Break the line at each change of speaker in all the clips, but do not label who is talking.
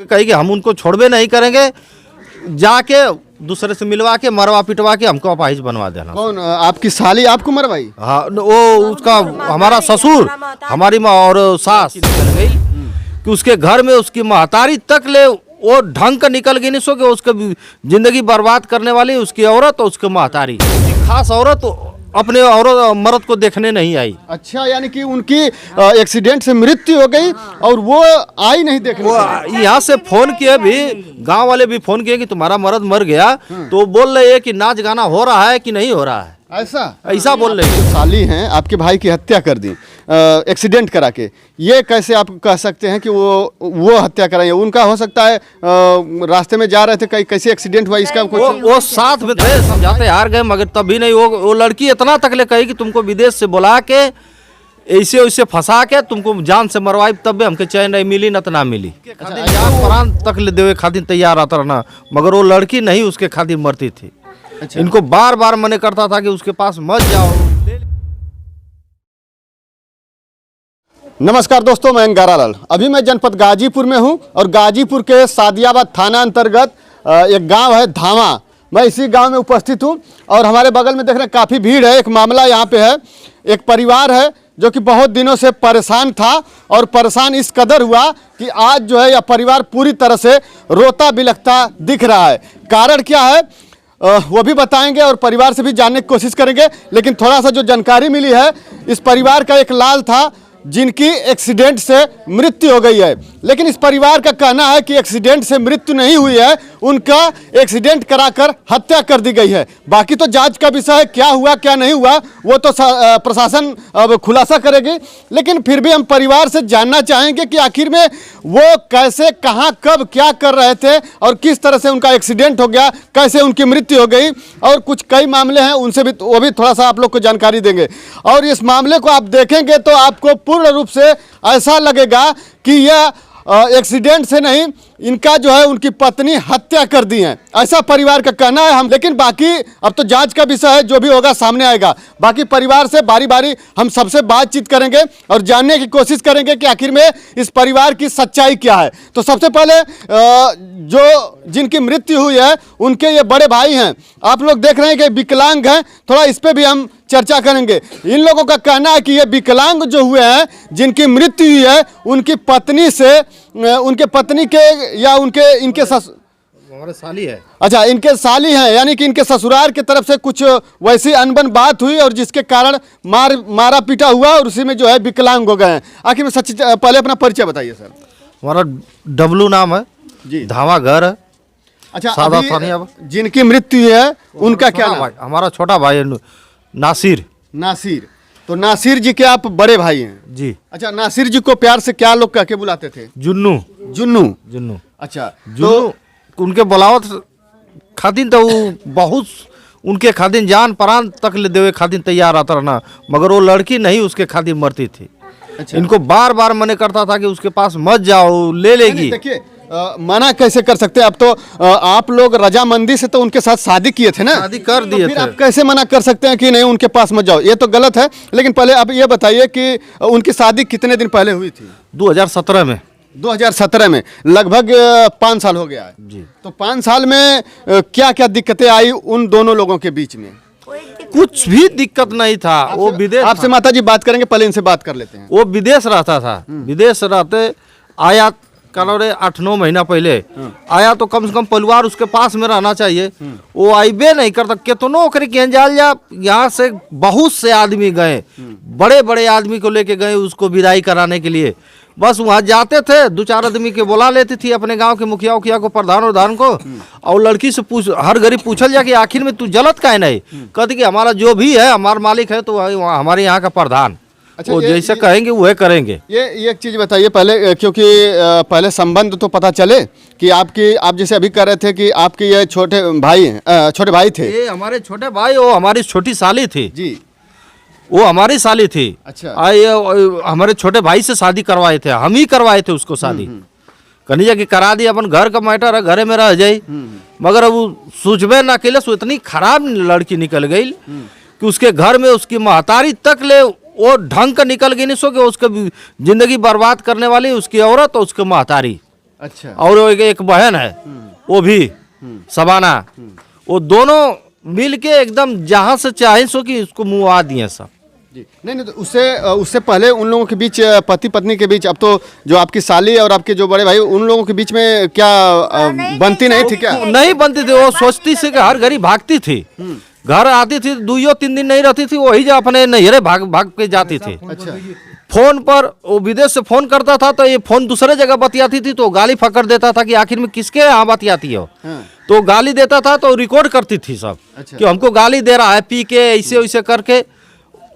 कही कि हम उनको छोड़बे नहीं करेंगे, जाके दूसरे से मिलवा के मरवा पिटवा के हमको अपाहिज बनवा देना।
कौन आपकी साली आपको मरवाई?
हाँ, वो उसका हमारा ससुर, हमारी माँ और सास निकल गई कि उसके घर में उसकी महतारी तक ले वो ढंग का निकल गई, नहीं सो कि उसके जिंदगी बर्बाद करने वाली उसकी औरत और उसके महतारी, खास औरत अपने औरत मर्द को देखने नहीं आई।
अच्छा, यानी कि उनकी एक्सीडेंट से मृत्यु हो गई और वो आई नहीं देखने।
वो यहाँ से फोन किए भी, गांव वाले भी फोन किए कि तुम्हारा मर्द मर गया, तो बोल रहे हैं कि नाच गाना हो रहा है कि नहीं हो रहा है, ऐसा बोल रहे हैं।
साली हैं आपके भाई की हत्या कर दी एक्सीडेंट करा के, ये कैसे आप कह सकते हैं कि वो हत्या कराई? उनका हो सकता है रास्ते में जा रहे थे, कहीं कैसे एक्सीडेंट हुआ इसका कुछ?
वो साथ में थे, समझाते हार गए, मगर तब भी नहीं। वो लड़की इतना तक ले कही कि तुमको विदेश से बुला के ऐसे वैसे फंसा के तुमको जान से मरवाई, तब भी हमके चैन नहीं मिली, न तो ना मिली। जान प्राण तक ले देवे खातिर तैयार आता रहना, मगर वो लड़की नहीं उसके खातिर मरती थी। अच्छा। इनको बार बार मने करता था कि उसके पास मत जाओ।
नमस्कार दोस्तों, मैं अंगारालाल। अभी मैं जनपद गाजीपुर में हूं और गाजीपुर के सादियाबाद थाना अंतर्गत एक गांव है धामा। मैं इसी गांव में उपस्थित हूं और हमारे बगल में देख रहे हैं काफ़ी भीड़ है। एक मामला यहां पे है, एक परिवार है जो कि बहुत दिनों से परेशान था और परेशान इस कदर हुआ कि आज जो है यह परिवार पूरी तरह से रोता बिलखता दिख रहा है। कारण क्या है वो भी बताएंगे और परिवार से भी जानने की कोशिश करेंगे। लेकिन थोड़ा सा जो जानकारी मिली है, इस परिवार का एक लाल था जिनकी एक्सीडेंट से मृत्यु हो गई है। लेकिन इस परिवार का कहना है कि एक्सीडेंट से मृत्यु नहीं हुई है, उनका एक्सीडेंट कराकर हत्या कर दी गई है। बाकी तो जांच का विषय है, क्या हुआ क्या नहीं हुआ वो तो प्रशासन अब खुलासा करेगी। लेकिन फिर भी हम परिवार से जानना चाहेंगे कि आखिर में वो कैसे, कहां, कब, क्या कर रहे थे और किस तरह से उनका एक्सीडेंट हो गया, कैसे उनकी मृत्यु हो गई, और कुछ कई मामले हैं उनसे भी वो भी थोड़ा सा आप लोग को जानकारी देंगे। और इस मामले को आप देखेंगे तो आपको पूर्ण रूप से ऐसा लगेगा कि यह एक्सीडेंट से नहीं, इनका जो है उनकी पत्नी हत्या कर दी है, ऐसा परिवार का कहना है। हम लेकिन बाकी अब तो जांच का विषय है, जो भी होगा सामने आएगा। बाकी परिवार से बारी बारी हम सबसे बातचीत करेंगे और जानने की कोशिश करेंगे कि आखिर में इस परिवार की सच्चाई क्या है। तो सबसे पहले जो जिनकी मृत्यु हुई है उनके ये बड़े भाई हैं, आप लोग देख रहे हैं कि विकलांग हैं, थोड़ा इस पर भी हम चर्चा करेंगे। इन लोगों का कहना है कि ये विकलांग जो हुए हैं, जिनकी मृत्यु हुई है, उनकी पत्नी से, उनके पत्नी के या इनके
हमारे साली है।
अच्छा, इनके साली हैं, यानी कि इनके ससुराल की तरफ से कुछ वैसी अनबन बात हुई और जिसके कारण मारा पीटा हुआ और उसी में जो है विकलांग हो गए हैं। आखिर में सच, पहले अपना परिचय बताइए सर।
हमारा डब्लू नाम है जी, धामा घर है।
अच्छा, अभी जिनकी मृत्यु है उनका क्या नाम?
हमारा छोटा भाई है नासिर।
नासिर, तो नासिर जी के आप बड़े भाई हैं
जी। अच्छा,
नासिर जी को प्यार से क्या लोग कह के बुलाते थे?
जुन्नू।
जुन्नू,
जुन्नू।
अच्छा,
जुन्नू, तो उनके बुलावत खातिर तो वो बहुत उनके खातिर जान प्राण तक ले देवे खातिर तैयार आता रहना, मगर वो लड़की नहीं उसके खातिर मरती थी। अच्छा। इनको बार बार मने करता था कि उसके पास मत जाओ, ले लेगी।
देखिए मना कैसे कर सकते हैं? अब तो आप लोग रजामंदी से तो उनके साथ शादी किए थे ना,
शादी कर दिए थे।
आप कैसे मना कर सकते हैं कि नहीं उनके पास मत जाओ? ये तो गलत है। लेकिन पहले आप ये बताइए कि उनकी शादी कितने दिन पहले हुई थी?
2017 में।
2017 में, लगभग 5 साल हो गया है जी। तो 5 साल में क्या क्या दिक्कतें आई उन दोनों लोगों के बीच में?
कुछ भी दिक्कत नहीं था। वो विदेश,
आपसे माता जी बात करेंगे, पहले इनसे बात कर लेते हैं।
वो विदेश रहता था, विदेश रहते आया कल 8-9 महीना पहले आया, तो कम से कम परिवार उसके पास में रहना चाहिए। वो आईबे नहीं करता, कितनों के जाल जा, यहाँ से बहुत से आदमी गए, बड़े बड़े आदमी को लेके गए उसको विदाई कराने के लिए। बस वहाँ जाते थे, 2-4 आदमी के बुला लेती थी अपने गांव के मुखिया उखिया को, प्रधान को, और लड़की से हर गरीब पूछल जा कि आखिर में तू जलत काहे नहीं? कहती कि हमारा जो भी है, हमारा मालिक है तो हमारे यहाँ का प्रधान। अच्छा, वो जैसे कहेंगे वह करेंगे।
ये एक चीज़ बताइए पहले, क्योंकि पहले संबंध तो पता चले कि आप जैसे अभी कह रहे थे कि आपके ये छोटे भाई थे।
ये हमारे छोटे भाई, वो हमारी छोटी साली थी
जी,
वो हमारी साली थी। अच्छा, हमारे छोटे भाई से शादी करवाए थे, हम ही करवाए थे उसको शादी। कन्हैया की करा दी, अपन घर का मैटर है, घरे में रह जाई। मगर अब सूझबे ना अकेले, सो इतनी खराब लड़की निकल गई कि उसके घर में उसकी महतारी तक ले वो ढंग का निकल गई, नहीं सो कि उसके जिंदगी बर्बाद करने वाली उसकी औरत और उसके महतारी।
अच्छा।
और वो एक बहन है वो भी सबाना, वो दोनों मिल के एकदम जहाँ से चाहे सो कि उसको मुआ दिए सब।
जी नहीं तो उससे पहले उन लोगों के बीच, पति पत्नी के बीच, अब तो जो आपकी साली और आपके जो बड़े भाई, उन लोगों के बीच में क्या बनती नहीं थी क्या?
नहीं बनती थी, वो सोचती थी कि हर घड़ी भागती थी, घर आती थी 2-3 दिन नहीं रहती थी, वही जो अपने नैहरे भाग भाग के जाती थी।
अच्छा।
फोन पर वो विदेश से फोन करता था तो ये फोन दूसरे जगह बतियाती थी तो गाली फकर देता था कि आखिर में किसके यहाँ बतियाती हो। तो गाली देता था तो रिकॉर्ड करती थी सब। अच्छा। कि हमको गाली दे रहा है पी के ऐसे वैसे करके,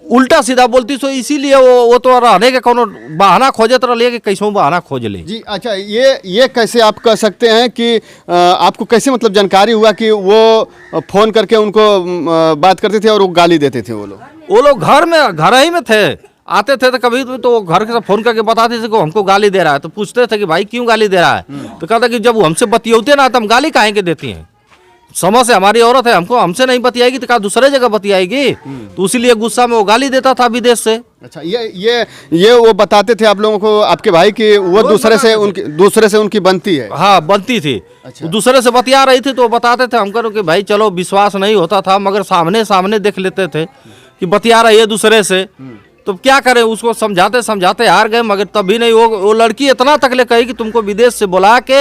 उल्टा सीधा बोलती। सो इसीलिए वो तो रहने के कोनो बहाना खोजत रह कि कैसों बहाना खोज ले।
जी अच्छा, ये कैसे आप कह सकते हैं कि आपको कैसे मतलब जानकारी हुआ कि वो फोन करके उनको बात करते थे और वो गाली देते थे? वो लोग
घर ही में थे, आते थे तो कभी तो घर के फोन करके बताते थे कि हमको गाली दे रहा है। तो पूछते थे कि भाई क्यों गाली दे रहा है? तो कहता कि जब वो हमसे बतियाते ना तो हम गाली काहे के देती हैं, समझ से हमारी औरत है, हमसे नहीं बतियाएगी तो क्या दूसरे जगह बतियाएगी? तो इसीलिए गुस्सा में वो गाली देता था विदेश से।
अच्छा, ये वो बताते थे आप लोगों को, आपके भाई की वो दूसरे से उनकी बनती है?
हाँ बनती थी। अच्छा। दूसरे से बतिया रही थी तो बताते थे हमको कि भाई चलो, विश्वास नहीं होता था मगर सामने देख लेते थे कि बतिया रही है दूसरे से। तो क्या करें, उसको समझाते हार गए मगर तभी नहीं। वो लड़की इतना तक ले कही कि तुमको विदेश से बुला के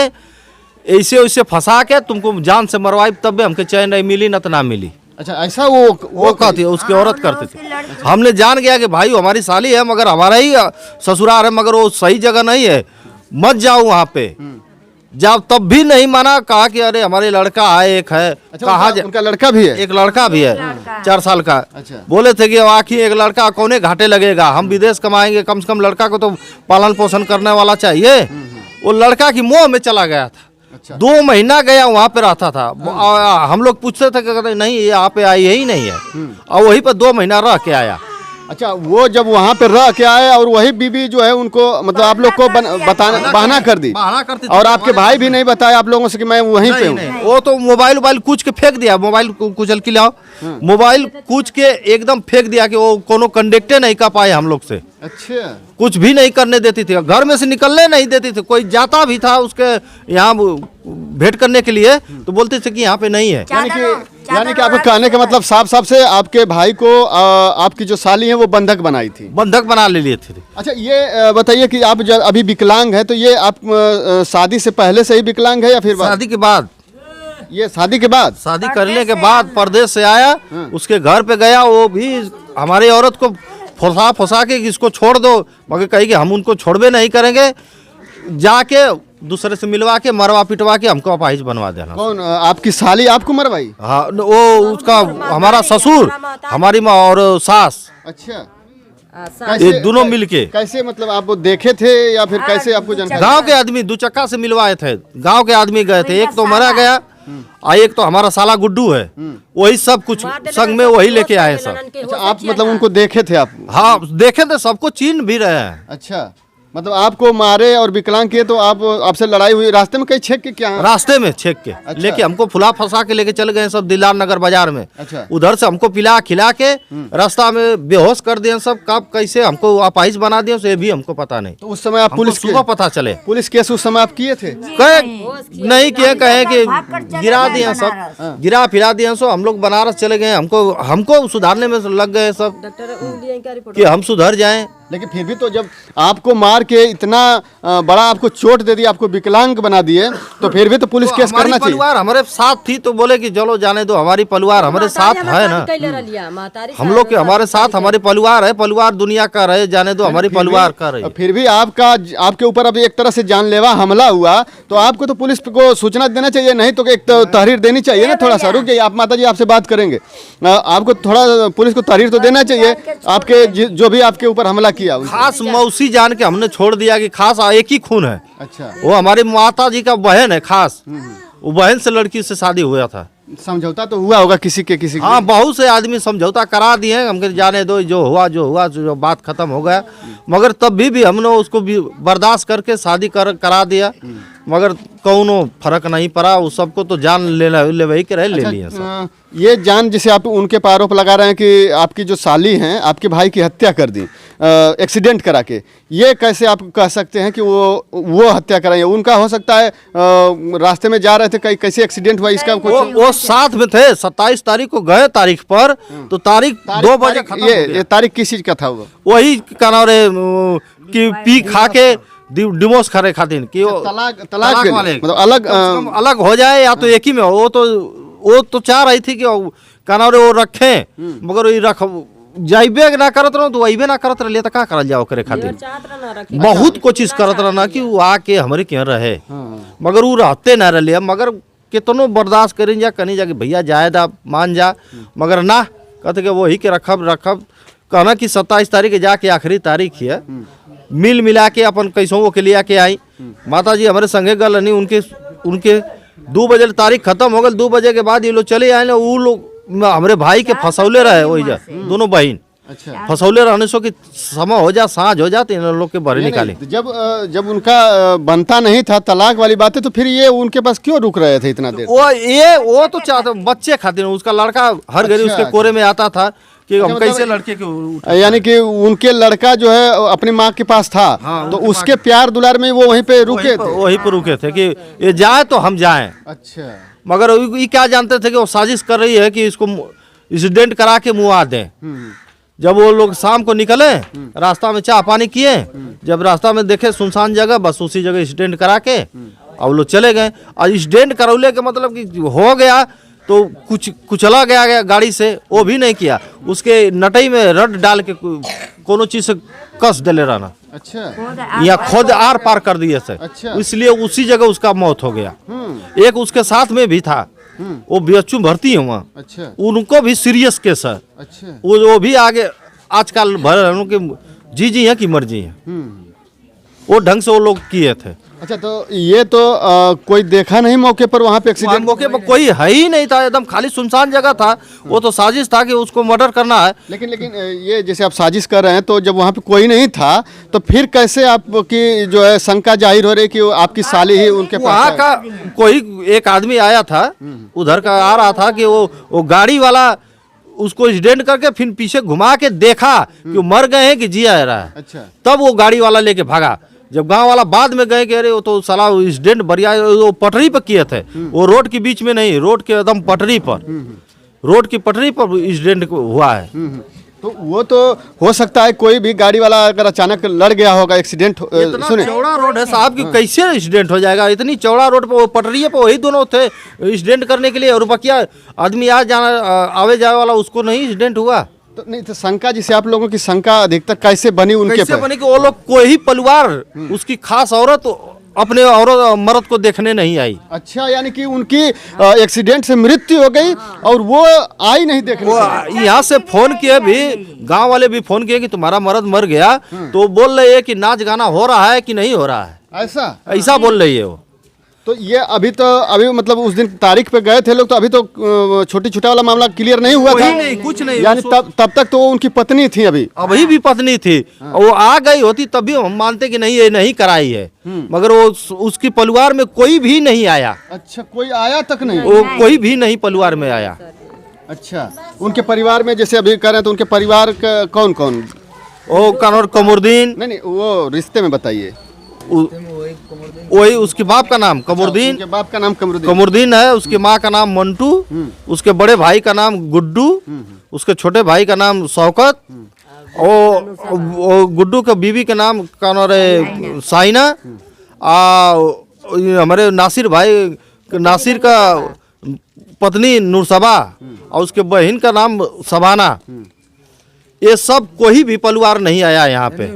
ऐसे वैसे फंसा के तुमको जान से मरवाई, तब भी हमके चैन नहीं मिली न तो ना मिली।
अच्छा, ऐसा वो
कहती है, उसकी औरत करती थी। हमने जान गया कि भाई हमारी साली है मगर हमारा ही ससुराल है, मगर वो सही जगह नहीं है, मत जाओ वहाँ पे। जब तब भी नहीं माना, कहा कि अरे हमारे लड़का है, एक है।
अच्छा, कहा उनका लड़का भी है?
एक लड़का भी है 4 साल का।
अच्छा।
बोले थे कि आखिर एक लड़का कौने घाटे लगेगा, हम विदेश कमाएंगे, कम से कम लड़का को तो पालन पोषण करने वाला चाहिए। वो लड़का की मोह में चला गया था। अच्छा। 2 महीना गया वहाँ पे रहता था। हम लोग पूछते थे कि नहीं यहाँ पे आई ही नहीं है, और वहीं पर 2 महीना रह के आया।
अच्छा, वो जब वहाँ पे रह के आए और वही बीबी जो है उनको मतलब आप लोग को बहाना कर दी, और आपके भाई भी नहीं बताया आप लोगों से कि मैं वहीं पे हूँ?
वो तो मोबाइल कूच के फेंक दिया, मोबाइल कुचल के लाओ, मोबाइल कूच के एकदम फेंक दिया कि वो कोनो कंडक्टे नहीं कर पाए हम लोग से।
अच्छा,
कुछ भी नहीं करने देती थी, घर में से निकलने नहीं देती थी। कोई जाता भी था उसके यहाँ भेंट करने के लिए तो बोलते थे कि यहाँ पे नहीं है।
यानी कि आपके कहने का मतलब साफ से आपके भाई को आपकी जो साली है वो बंधक बनाई थी,
बंधक बना ले लिए थे।
अच्छा, ये बताइए कि आप जब अभी विकलांग है तो ये आप शादी से पहले से ही विकलांग है या फिर
शादी के बाद?
ये शादी के बाद,
शादी करने के बाद परदेश से आया, उसके घर पे गया, वो भी हमारी औरत को फंसा के इसको छोड़ दो, मगर कही कि हम उनको छोड़बे नहीं करेंगे, जाके दूसरे से मिलवा के मरवा पिटवा के हमको अपाहिज बनवा देना।
कौन, आपकी साली आपको मरवाई?
हाँ, वो उसका हमारा ससुर, हमारी माँ और सास।
अच्छा,
ये दोनों मिलके।
कैसे मतलब आप वो देखे थे या फिर कैसे आपको जानकारी?
गांव के आदमी 2 चक्का से मिलवाए थे, गांव के आदमी गए थे, एक तो मरा गया और एक तो हमारा साला गुड्डू है, वही सब कुछ संग में वही लेके आए सब।
अच्छा, आप मतलब उनको देखे थे आप?
हाँ देखे थे, सबको चिन्ह भी रहे हैं।
अच्छा, मतलब आपको मारे और विकलांग किए तो आपसे लड़ाई हुई रास्ते में, कहीं छेक के क्या?
रास्ते में छेक के। अच्छा। लेके हमको फुला फंसा के लेके चले गए सब दिलार नगर बाजार में। अच्छा। उधर से हमको पिला खिला के रास्ता में बेहोश कर दिए सब। कब कैसे हमको अपाहिज बना दिए ये भी हमको पता नहीं।
तो उस समय आप पुलिस
सुबह पता चले?
पुलिस केस उस समय आप किए थे?
नहीं किए, कहे कि गिरा दिए सब, गिरा फिरा दिए। सो हम लोग बनारस चले गए, हमको सुधारने में लग गए सब कि हम सुधर जाएं।
लेकिन फिर भी तो जब आपको मार के इतना बड़ा आपको चोट दे दी, आपको विकलांग बना दिए, तो फिर भी तो पुलिस केस करना चाहिए।
परिवार हमारे साथ थी तो बोले कि चलो जाने दो, हमारी परिवार हमारे साथ है ना, हम लोग के हमारे साथ हमारी परिवार है, परिवार दुनिया का रहे, जाने दो हमारी परिवार का रहे।
फिर भी आपके ऊपर अभी एक तरह से जानलेवा हमला हुआ तो आपको तो पुलिस को सूचना देना चाहिए, नहीं तो एक तहरीर देनी चाहिए ना। थोड़ा सा रुक जाइए, आप माता जी आपसे बात करेंगे। आपको थोड़ा पुलिस को तहरीर तो देना चाहिए, आपके जो भी आपके ऊपर हमला किया।
खास मौसी जान के हमने छोड़ दिया कि खास एक ही खून है।
अच्छा,
वो हमारी माता जी का बहन है खास, वो बहन से लड़की से शादी हुआ था।
समझौता तो हुआ होगा किसी के?
हाँ, बहुत से आदमी समझौता करा दिए, हमके जाने दो, जो हुआ जो बात खत्म हो गया, मगर तब भी हमने उसको भी बर्दाश्त करके शादी करा दिया। मगर कौनो फर्क नहीं पड़ा, उस सबको तो जान ले वही के रहे ले लिए सब।
ये जान जिसे आप उनके पे आरोप लगा रहे हैं कि आपकी जो साली हैं आपके भाई की हत्या कर दी एक्सीडेंट करा के, ये कैसे आप कह सकते हैं कि वो हत्या कराई? उनका हो सकता है रास्ते में जा रहे थे, कैसे एक्सीडेंट हुआ इसका कुछ?
वो साथ में थे, 27 तारीख को गए तारीख पर, तो तारीख 2 बजे खत्म हो
ये
गया।
तारीख किस चीज का था वो?
वही कनारे कि पी खा के डिवोर्स करे खातिर कि
तलाक के लिए,
वाले
मतलब अलग
अलग हो जाए या तो एक ही में हो। वो तो चाह रही थी कि कनारे वो रखें, मगर वो रख जाइबे ना करत रहो तो अइबे ना करत रहे तो का करल जाओ करे खातिर। बहुत कोशिश करत रहना कि वो आके हमारे क्या रहे, मगर वो रहते ना रहे। मगर कितनो बर्दाश्त करें जा कहीं जाके भैया जायदा मान जा, मगर ना कहते कि वही के रखब कहना कि 27 तारीख के जाके आखिरी तारीख है, मिल मिला के अपन कैसों के लिए आके आई। माता जी हमारे संगे गल नहीं, उनके 2 बजे तारीख खत्म हो गई। 2 बजे के बाद ये लोग चले आए, वो लोग हमारे भाई के फसौले रहे वही जा, दोनों बहन
अच्छा
फसौले रहने सो कि समय हो जा सांझ हो जाते इन लोग के बड़े निकाले।
जब उनका बनता नहीं था तलाक वाली बातें, तो फिर ये उनके पास क्यों रुक रहे थे इतना देर?
वो तो चाहते बच्चे खातिर, उसका लड़का हर घड़ी उसके कोरे में आता था कि हम कैसे लड़के के,
यानी कि उनके लड़का जो है अपनी माँ के पास था, तो उसके प्यार दुलार में वो वहीं पे रुके थे।
वहीं पर रुके थे कि ये जाए तो हम जाएं।
अच्छा,
मगर ये क्या जानते थे कि वो साजिश कर रही है कि इसको एक्सीडेंट करा के मुआ दें। जब वो लोग शाम को निकले, रास्ता में चाय पानी किए, जब रास्ता में देखे सुनसान जगह, बस उसी जगह एक्सीडेंट करा के और लोग चले गए। और एक्सीडेंट करौले के मतलब कि हो गया तो कुचला गया गाड़ी से, वो भी नहीं किया, उसके नटई में रड डाल के कोनो चीज से कस देले रहना।
अच्छा,
या खुद आर पार कर दिए से,
अच्छा।
इसलिए उसी जगह उसका मौत हो गया। एक उसके साथ में भी था, वो बीएचयू भर्ती है वहाँ,
अच्छा,
उनको भी सीरियस केस है।
अच्छा,
वो भी आगे आजकल भर उनके जी है कि मर्जी है, वो ढंग से वो लोग किए थे।
अच्छा, तो ये तो कोई देखा नहीं मौके पर वहाँ पे एक्सीडेंट?
मौके पर कोई है ही नहीं था, एकदम खाली सुनसान जगह था। वो तो साजिश था कि उसको मर्डर करना है।
लेकिन ये जैसे आप साजिश कर रहे हैं, तो जब वहाँ पे कोई नहीं था तो फिर कैसे आपकी जो है शंका जाहिर हो रही कि आपकी साली ही उनके
वहाँ
पास?
का कोई एक आदमी आया था, उधर का आ रहा था कि वो गाड़ी वाला उसको एक्सीडेंट करके फिर पीछे घुमा के देखा कि वो मर गए हैं कि जिया रहा है।
अच्छा,
तब वो गाड़ी वाला लेके भागा। जब गांव वाला बाद में गए कि अरे वो तो साला एक्सीडेंट बढ़िया, वो पटरी पर किए थे, वो रोड के बीच में नहीं, रोड के एकदम पटरी पर, रोड की पटरी पर एक्सीडेंट हुआ है।
तो वो तो हो सकता है कोई भी गाड़ी वाला अगर अचानक लड़ गया होगा, एक्सीडेंट
इतना
सुने
चौड़ा रोड है साहब कि कैसे एक्सीडेंट हो जाएगा? इतनी चौड़ा रोड पे, वो पटरी पे वही दोनों थे एक्सीडेंट करने के लिए, और बकिया आदमी आ जाना आवे जाए वाला उसको नहीं एक्सीडेंट हुआ।
तो नहीं, तो शंका जिसे आप लोगों की शंका अधिकतर कैसे बनी उनके
कैसे
पर?
बनी कि वो लोग कोई ही परिवार उसकी खास औरत अपने औरत मर्द को देखने नहीं आई।
अच्छा, यानी कि उनकी एक्सीडेंट से मृत्यु हो गई और वो आई नहीं देखने?
वो यहाँ से फोन किए भी, गांव वाले भी फोन किए कि तुम्हारा मर्द मर गया, तो बोल रहे है कि नाच गाना हो रहा है कि नहीं हो रहा है, ऐसा बोल रही है वो।
तो ये अभी मतलब उस दिन तारीख पे गए थे लोग, तो अभी तो छोटी छोटा वाला मामला क्लियर नहीं हुआ था?
नहीं, कुछ नहीं।
यानी तब तक तो वो उनकी पत्नी थी, अभी
भी पत्नी थी। वो आ गई होती तब भी हम मानते कि नहीं ये नहीं कराई है, मगर वो उसकी परिवार में कोई भी नहीं आया।
अच्छा, कोई आया तक नहीं?
वो कोई भी नहीं परिवार में आया।
अच्छा, उनके परिवार में जैसे अभी कह रहे हैं, तो उनके परिवार का कौन कौन?
वो कनौर कमरुद्दीन,
नहीं, वो रिश्ते में बताइए।
वही उसके बाप का नाम कमरुद्दीन,
उनके बाप का नाम
कमरुद्दीन है, उसकी माँ का नाम मंटू, उसके बड़े भाई का नाम गुड्डू, उसके छोटे भाई का नाम शौकत, और गुड्डू के बीवी का नाम साइना, हमारे नासिर भाई, नासिर का पत्नी नूरसबा, और उसके बहन का नाम सबाना। ये सब कोई भी परिवार नहीं आया यहाँ पे।